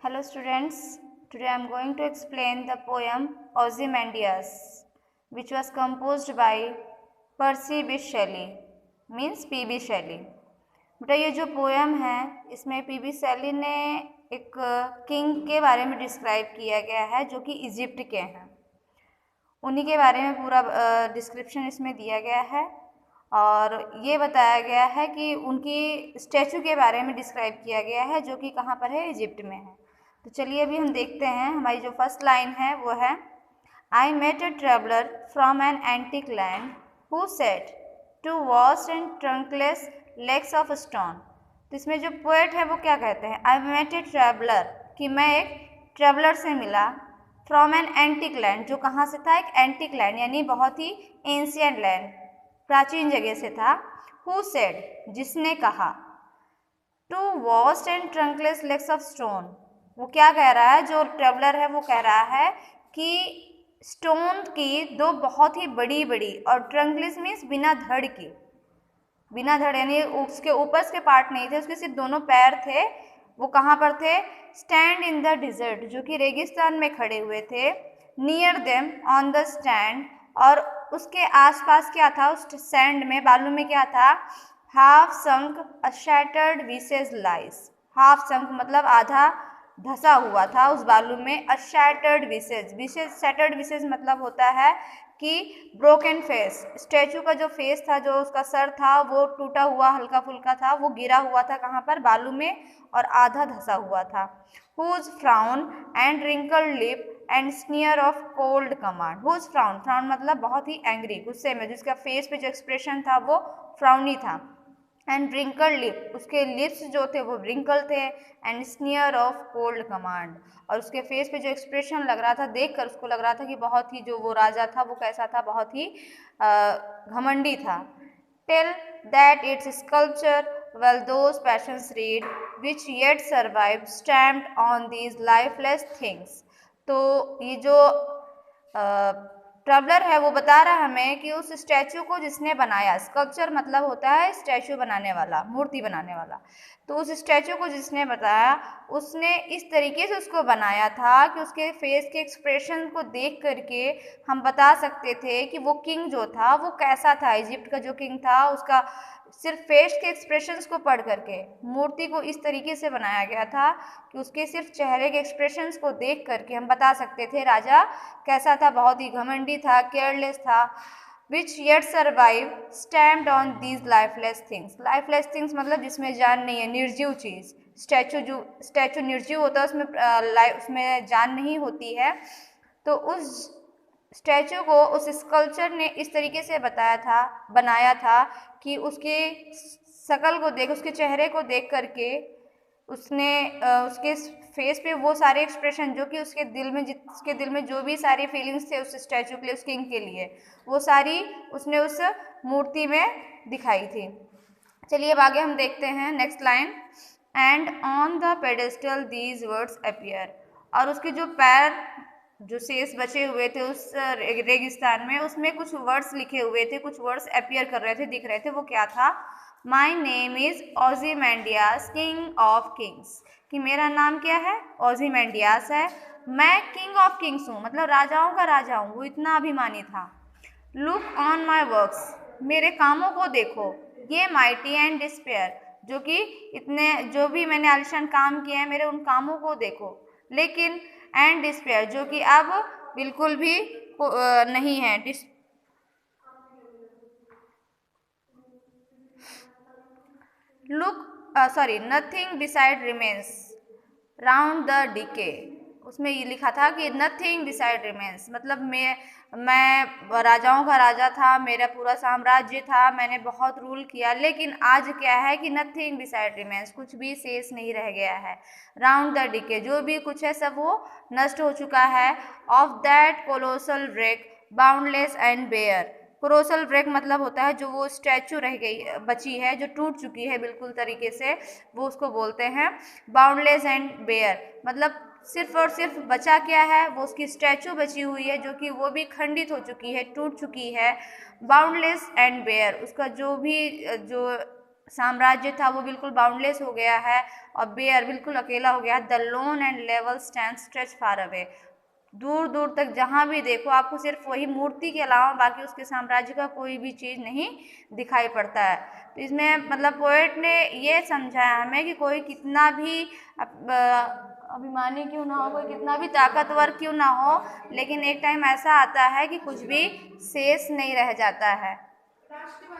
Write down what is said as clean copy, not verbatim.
Hello students, today I am going to explain the poem Ozymandias, which was composed by Percy B. Shelley, means P.B. Shelley. बेटा ये जो poem है इसमें PB. शैली ने एक किंग के बारे में डिस्क्राइब किया गया है जो कि इजिप्ट के हैं। उन्हीं के बारे में पूरा डिस्क्रिप्शन इसमें दिया गया है और ये बताया गया है कि उनकी स्टैचू के बारे में डिस्क्राइब किया गया है जो कि कहाँ पर है, इजिप्ट में है। तो चलिए अभी हम देखते हैं। हमारी जो फर्स्ट लाइन है वो है I met a traveller from an antique land who said two vast and trunkless legs of stone. तो इसमें जो पोएट है वो क्या कहते हैं, आई मेट ए ट्रेवलर, कि मैं एक ट्रेवलर से मिला, फ्रॉम एन एंटिक लैंड, जो कहाँ से था, एक एंटिक लैंड यानी बहुत ही एंशियंट लैंड, प्राचीन जगह से था। हु सेड, जिसने कहा, two vast and trunkless legs of stone, वो क्या कह रहा है, जो ट्रेवलर है वो कह रहा है कि स्टोन की दो बहुत ही बड़ी बड़ी, और ट्रंकलेस मीन्स बिना धड़ की, बिना धड़ यानी उसके ऊपर के पार्ट नहीं थे, उसके सिर्फ दोनों पैर थे। वो कहाँ पर थे, स्टैंड इन द डिजर्ट, जो कि रेगिस्तान में खड़े हुए थे। Near them on the stand, और उसके आसपास क्या था, उस सैंड में, बालू में क्या था, हाफ संक अ शैटर्ड विसेज लाइस। हाफ संक मतलब आधा धसा हुआ था उस बालू में। अ शैटर्ड विसेज, विसेज शैटर्ड विसेज मतलब होता है कि ब्रोकन फेस। स्टैचू का जो फेस था, जो उसका सर था, वो टूटा हुआ हल्का फुल्का था, वो गिरा हुआ था कहाँ पर, बालू में, और आधा धसा हुआ था। Whose frown and wrinkled lip and sneer of cold command. Whose frown, frown मतलब बहुत ही एंग्री, गुस्से में, जिसका फेस पे जो एक्सप्रेशन था वो फ्राउनी था। एंड रिंकल्ड लिप, उसके लिप्स जो थे वो रिंकल थे। And sneer of cold command, और उसके फेस पे जो एक्सप्रेशन लग रहा था, देखकर उसको लग रहा था कि बहुत ही, जो वो राजा था वो कैसा था, बहुत ही घमंडी था। Till that it's sculpture well those passions read which yet survive stamped on these lifeless things। तो ये जो ट्रैवलर है वो बता रहा है हमें कि उस स्टैचू को जिसने बनाया, स्कल्पचर मतलब होता है स्टैचू बनाने वाला, मूर्ति बनाने वाला, तो उस स्टैचू को जिसने बताया, उसने इस तरीके से उसको बनाया था कि उसके फेस के एक्सप्रेशन को देख करके हम बता सकते थे कि वो किंग जो था वो कैसा था। इजिप्ट का जो किंग था उसका सिर्फ फेस के एक्सप्रेशंस को पढ़ करके मूर्ति को इस तरीके से बनाया गया था कि उसके सिर्फ चेहरे के एक्सप्रेशंस को देख करके हम बता सकते थे राजा कैसा था, बहुत ही घमंडी था, केयरलेस था। Which yet survive stamped on these lifeless things. Lifeless things मतलब जिसमें जान नहीं है, निर्जीव चीज़। स्टैचू निर्जीव होता है, उसमें जान नहीं होती है। तो उस स्टैचू को उस स्कल्पचर ने इस तरीके से बनाया था कि उसके शकल को देख, उसके चेहरे को देख करके उसने उसके फेस पे वो सारे एक्सप्रेशन जो कि उसके दिल में जो भी सारी फीलिंग्स थे उस स्टैचू के लिए, उस किंग के लिए, वो सारी उसने उस मूर्ति में दिखाई थी। चलिए अब आगे हम देखते हैं next line. And on the pedestal these words appear, और उसके जो पैर जो शेष बचे हुए थे उस रेगिस्तान में, उसमें कुछ वर्ड्स लिखे हुए थे, कुछ वर्ड्स अपीयर कर रहे थे, दिख रहे थे। वो क्या था, my name is Ozymandias king of kings, कि मेरा नाम क्या है, ओzymandias है, मैं किंग ऑफ किंग्स हूँ, मतलब राजाओं का राजा हूँ। वो इतना अभिमानी था। लुक ऑन माई वर्क्स, मेरे कामों को देखो, ये माइटी एंड डिस्पेयर, जो कि इतने जो भी मैंने आलिशान काम किए हैं, मेरे उन कामों को देखो। लेकिन एंड डिस्पेयर, जो कि अब बिल्कुल भी नहीं है। Nothing beside remains round the decay. उसमें ये लिखा था कि नथिंग बिसाइड रिमेन्स, मतलब मैं राजाओं का राजा था, मेरा पूरा साम्राज्य था, मैंने बहुत रूल किया, लेकिन आज क्या है कि नथिंग बिसाइड रिमेन्स, कुछ भी शेष नहीं रह गया है। राउंड द डिके, जो भी कुछ है सब वो नष्ट हो चुका है। Of that colossal wreck boundless and bare. Colossal wreck मतलब होता है जो वो स्टैचू रह गई, बची है, जो टूट चुकी है बिल्कुल तरीके से, वो उसको बोलते हैं। बाउंडलेस एंड बेयर मतलब सिर्फ और सिर्फ बचा क्या है, वो उसकी स्टैचू बची हुई है, जो कि वो भी खंडित हो चुकी है, टूट चुकी है। बाउंडलेस एंड बेयर, उसका जो भी जो साम्राज्य था वो बिल्कुल बाउंडलेस हो गया है और बेयर बिल्कुल अकेला हो गया है। The loan and level stand stretch far away, दूर दूर तक जहाँ भी देखो आपको सिर्फ वही मूर्ति के अलावा बाकी उसके साम्राज्य का कोई भी चीज़ नहीं दिखाई पड़ता है। तो इसमें मतलब पोएट ने ये समझाया हमें कि कोई कितना भी अभिमानी क्यों ना हो, कोई कितना भी ताकतवर क्यों ना हो, लेकिन एक टाइम ऐसा आता है कि कुछ भी शेष नहीं रह जाता है।